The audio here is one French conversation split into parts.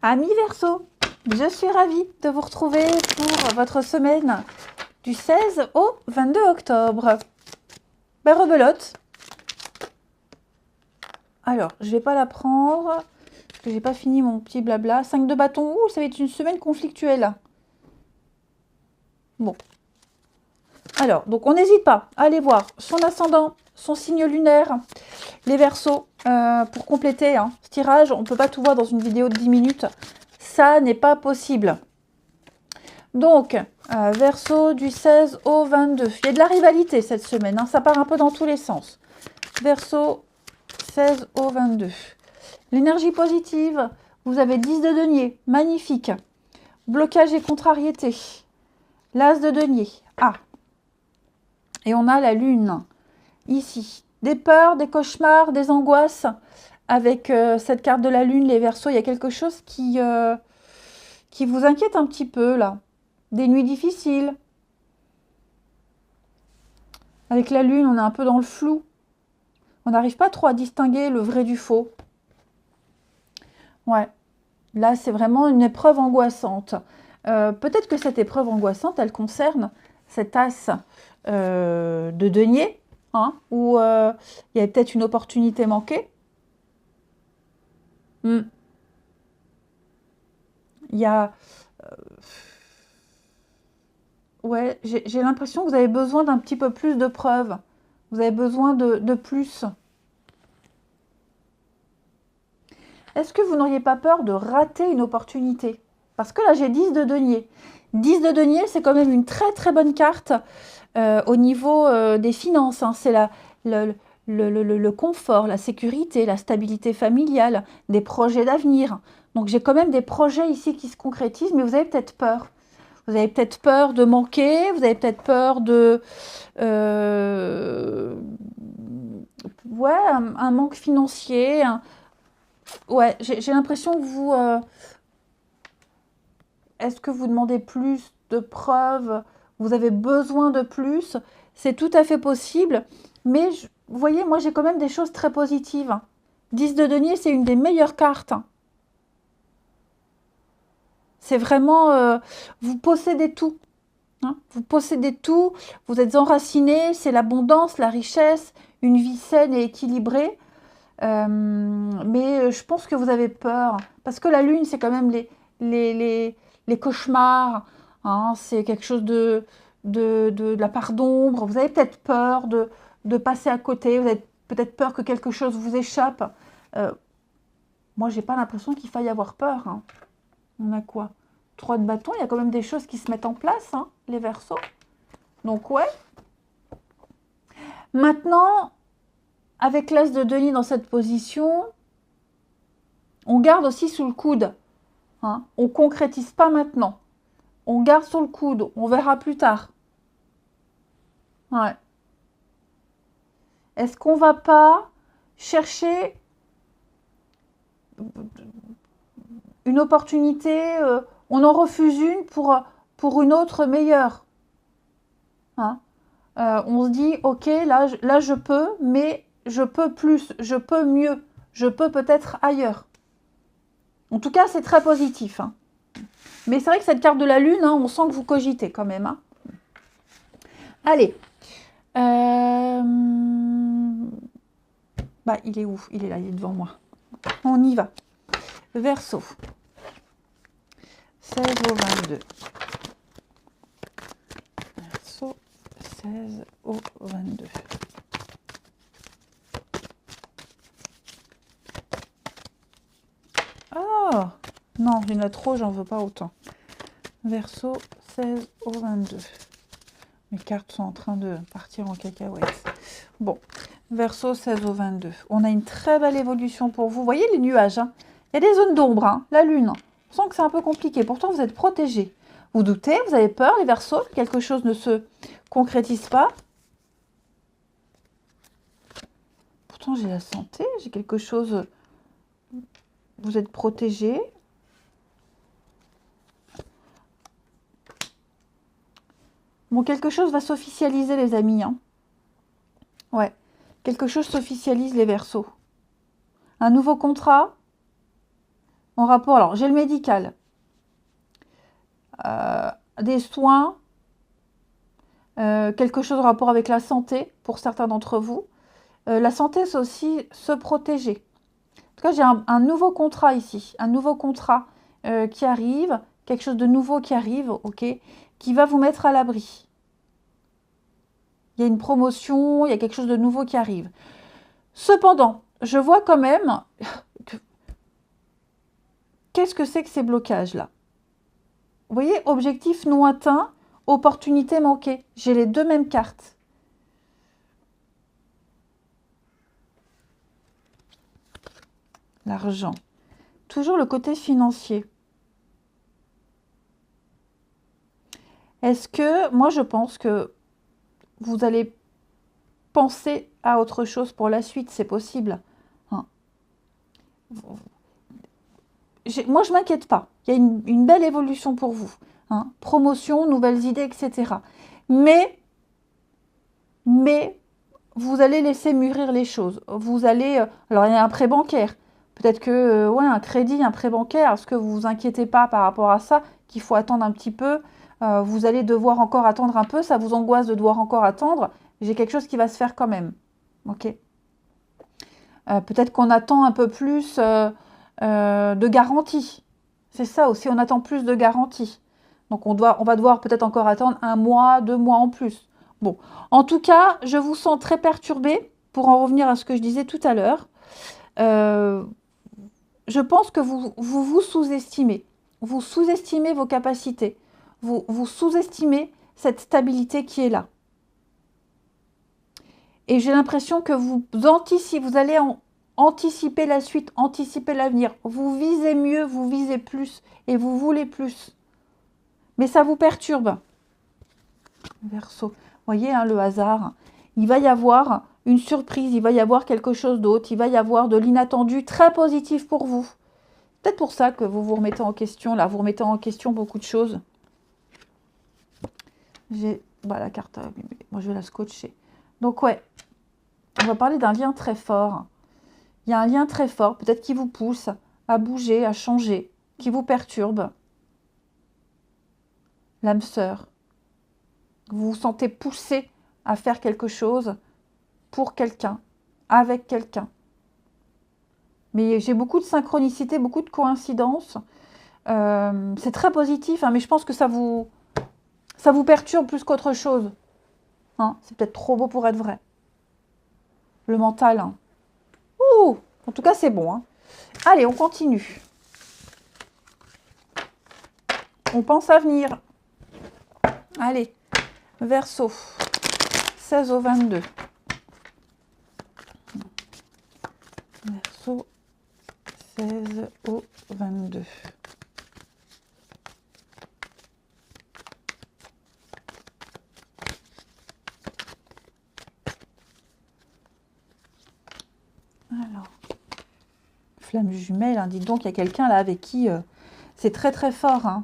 Amis Verseau, je suis ravie de vous retrouver pour votre semaine du 16 au 22 octobre. Ben, rebelote. Alors, je vais pas la prendre, parce que j'ai pas fini mon petit blabla. 5 de bâton, ouh, ça va être une semaine conflictuelle. Bon. Alors, donc on n'hésite pas à aller voir son ascendant, son signe lunaire, les Verseaux, pour compléter ce tirage. On ne peut pas tout voir dans une vidéo de 10 minutes. Ça n'est pas possible. Donc, Verseau du 16 au 22. Il y a de la rivalité cette semaine. Ça part un peu dans tous les sens. Verseau 16 au 22. L'énergie positive. Vous avez 10 de denier. Magnifique. Blocage et contrariété. L'as de denier. Ah. Et on a la lune. Ici. Des peurs, des cauchemars, des angoisses. Avec cette carte de la lune, les Verseaux, il y a quelque chose qui vous inquiète un petit peu, là. Des nuits difficiles. Avec la lune, on est un peu dans le flou. On n'arrive pas trop à distinguer le vrai du faux. Ouais. Là, c'est vraiment une épreuve angoissante. Peut-être que cette épreuve angoissante, elle concerne cet as de denier, où il y a peut-être une opportunité manquée. Il y a... ouais, j'ai l'impression que vous avez besoin d'un petit peu plus de preuves. Vous avez besoin de plus. Est-ce que vous n'auriez pas peur de rater une opportunité? Parce que là, j'ai 10 de denier. 10 de denier, c'est quand même une très très bonne carte au niveau des finances. C'est le confort, la sécurité, la stabilité familiale, des projets d'avenir. Donc j'ai quand même des projets ici qui se concrétisent, mais vous avez peut-être peur. Vous avez peut-être peur de manquer, vous avez peut-être peur de... ouais, un manque financier. Ouais, j'ai l'impression que vous... est-ce que vous demandez plus de preuves? Vous avez besoin de plus? C'est tout à fait possible. Mais vous voyez, moi j'ai quand même des choses très positives. 10 de denier, c'est une des meilleures cartes. C'est vraiment... vous possédez tout. Vous possédez tout. Vous êtes enraciné. C'est l'abondance, la richesse, une vie saine et équilibrée. Mais je pense que vous avez peur. Parce que la lune, c'est quand même les cauchemars. C'est quelque chose de la part d'ombre. Vous avez peut-être peur de passer à côté. Vous avez peut-être peur que quelque chose vous échappe. Moi, j'ai pas l'impression qu'il faille avoir peur. On a quoi? 3 de bâton. Il y a quand même des choses qui se mettent en place, les Verseaux. Donc, ouais. Maintenant... avec l'as de denier dans cette position, on garde aussi sous le coude. On ne concrétise pas maintenant. On garde sous le coude. On verra plus tard. Ouais. Est-ce qu'on ne va pas chercher une opportunité, on en refuse une pour une autre meilleure. On se dit, ok, là je peux, mais... je peux plus, je peux mieux, je peux peut-être ailleurs. En tout cas, c'est très positif. Mais c'est vrai que cette carte de la lune, on sent que vous cogitez quand même. Allez. Bah, il est où? Il est là, il est devant moi. On y va. Verseau. 16 au 22. Verseau, 16 au 22. Oh non, il y en a trop, j'en veux pas autant. Verseau 16 au 22. Mes cartes sont en train de partir en cacahuète. Bon, Verseau 16 au 22. On a une très belle évolution pour vous. Vous voyez les nuages, il y a des zones d'ombre, la lune. On sent que c'est un peu compliqué. Pourtant, vous êtes protégés. Vous doutez, vous avez peur, les Verseaux, que quelque chose ne se concrétise pas. Pourtant, j'ai la santé, j'ai quelque chose... Vous êtes protégés. Bon, quelque chose va s'officialiser, les amis. Ouais, quelque chose s'officialise, les Verseaux. Un nouveau contrat, en rapport, alors j'ai le médical, des soins, quelque chose en rapport avec la santé pour certains d'entre vous. La santé, c'est aussi se protéger. En tout cas, j'ai un nouveau contrat ici, un nouveau contrat qui arrive, quelque chose de nouveau qui arrive, ok, qui va vous mettre à l'abri. Il y a une promotion, il y a quelque chose de nouveau qui arrive. Cependant, je vois quand même que... Qu'est-ce que c'est que ces blocages-là? Vous voyez, objectif non atteint, opportunité manquée. J'ai les deux mêmes cartes. L'argent. Toujours le côté financier. Est-ce que, moi je pense que vous allez penser à autre chose pour la suite, c'est possible. Hein. Moi je ne m'inquiète pas, il y a une belle évolution pour vous. Hein. Promotion, nouvelles idées, etc. Mais vous allez laisser mûrir les choses. Vous allez, alors il y a un prêt bancaire. Peut-être que, ouais, un crédit, un prêt bancaire, est-ce que vous vous inquiétez pas par rapport à ça, qu'il faut attendre un petit peu, vous allez devoir encore attendre un peu, ça vous angoisse de devoir encore attendre, j'ai quelque chose qui va se faire quand même, ok. Peut-être qu'on attend un peu plus de garantie, c'est ça aussi, on attend plus de garantie. Donc on va devoir peut-être encore attendre 1 mois, 2 mois en plus. Bon, en tout cas, je vous sens très perturbée, pour en revenir à ce que je disais tout à l'heure. Je pense que vous sous-estimez. Vous sous-estimez vos capacités. Vous sous-estimez cette stabilité qui est là. Et j'ai l'impression que vous allez anticiper la suite, anticiper l'avenir. Vous visez mieux, vous visez plus et vous voulez plus. Mais ça vous perturbe. Verseau. Vous voyez, hein, le hasard. Il va y avoir une surprise, il va y avoir quelque chose d'autre, il va y avoir de l'inattendu très positif pour vous. Peut-être pour ça que vous vous remettez en question, là, vous remettez en question beaucoup de choses. J'ai la carte, moi je vais la scotcher. Donc ouais, on va parler d'un lien très fort. Il y a un lien très fort, peut-être qui vous pousse à bouger, à changer, qui vous perturbe. L'âme sœur. Vous vous sentez poussé à faire quelque chose pour quelqu'un, avec quelqu'un. Mais j'ai beaucoup de synchronicité, beaucoup de coïncidences. C'est très positif, hein, mais je pense que ça vous perturbe plus qu'autre chose. Hein, c'est peut-être trop beau pour être vrai. Le mental. Hein. Ouh, en tout cas, c'est bon. Hein. Allez, on continue. On pense à venir. Allez, Verseau. 16 au 22. Verseau. 16 au 22. Alors, flamme jumelle, hein, dis donc, il y a quelqu'un là avec qui c'est très très fort. Hein.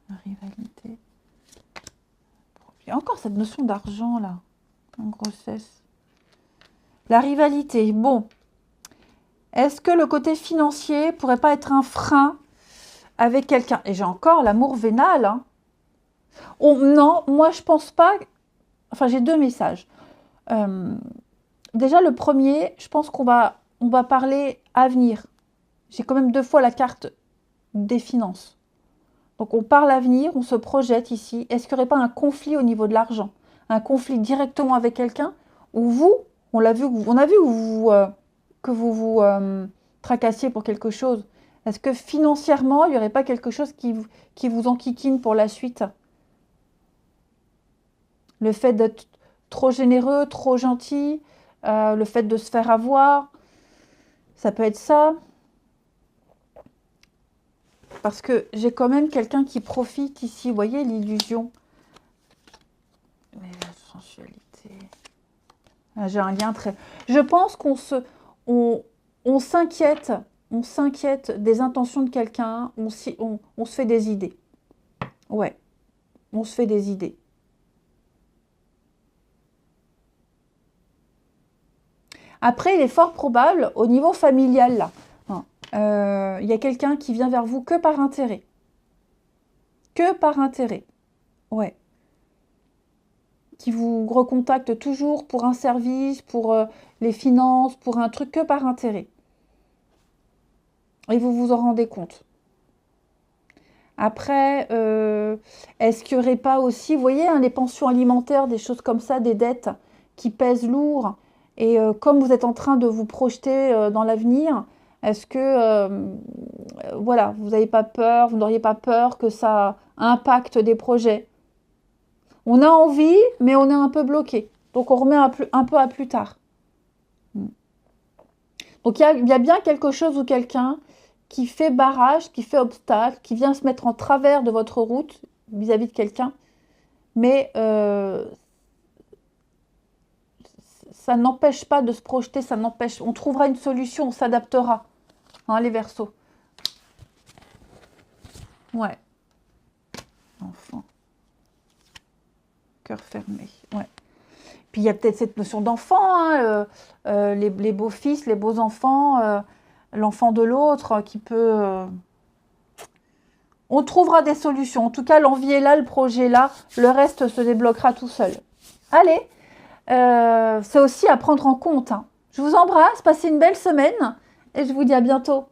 La rivalité. Il y a encore cette notion d'argent là, en grossesse. La rivalité, bon. Est-ce que le côté financier pourrait pas être un frein avec quelqu'un? Et j'ai encore l'amour vénal. Hein. Non, moi je pense pas. Enfin, j'ai deux messages. Déjà, le premier, je pense qu'on va parler avenir. J'ai quand même 2 fois la carte des finances. Donc, on parle avenir, on se projette ici. Est-ce qu'il n'y aurait pas un conflit au niveau de l'argent? Un conflit directement avec quelqu'un? Ou vous, on a vu que vous vous tracassiez pour quelque chose. Est-ce que financièrement, il n'y aurait pas quelque chose qui vous enquiquine pour la suite? Le fait d'être trop généreux, trop gentil, le fait de se faire avoir, ça peut être ça. Parce que j'ai quand même quelqu'un qui profite ici, vous voyez l'illusion. Mais la sensualité. Ah, j'ai un lien très... Je pense qu'on s'inquiète, on s'inquiète des intentions de quelqu'un, on se fait des idées. Ouais, on se fait des idées. Après, il est fort probable, au niveau familial, là, hein, il y a quelqu'un qui vient vers vous que par intérêt. Que par intérêt. Ouais. Qui vous recontacte toujours pour un service, pour les finances, pour un truc que par intérêt. Et vous vous en rendez compte. Après, est-ce qu'il n'y aurait pas aussi, vous voyez, hein, les pensions alimentaires, des choses comme ça, des dettes qui pèsent lourd, et comme vous êtes en train de vous projeter dans l'avenir, est-ce que, voilà, vous n'avez pas peur, vous n'auriez pas peur que ça impacte des projets? On a envie, mais on est un peu bloqué. Donc, on remet un peu à plus tard. Donc, il y a bien quelque chose ou quelqu'un qui fait barrage, qui fait obstacle, qui vient se mettre en travers de votre route vis-à-vis de quelqu'un. Mais ça n'empêche pas de se projeter, ça n'empêche. On trouvera une solution, on s'adaptera. Hein, les Verseaux. Ouais. Enfant. Cœur fermé. Ouais. Puis il y a peut-être cette notion d'enfant, hein, les beaux-fils, les beaux-enfants, l'enfant de l'autre qui peut... On trouvera des solutions. En tout cas, l'envie est là, le projet est là. Le reste se débloquera tout seul. Allez, c'est aussi à prendre en compte. Hein. Je vous embrasse, passez une belle semaine et je vous dis à bientôt.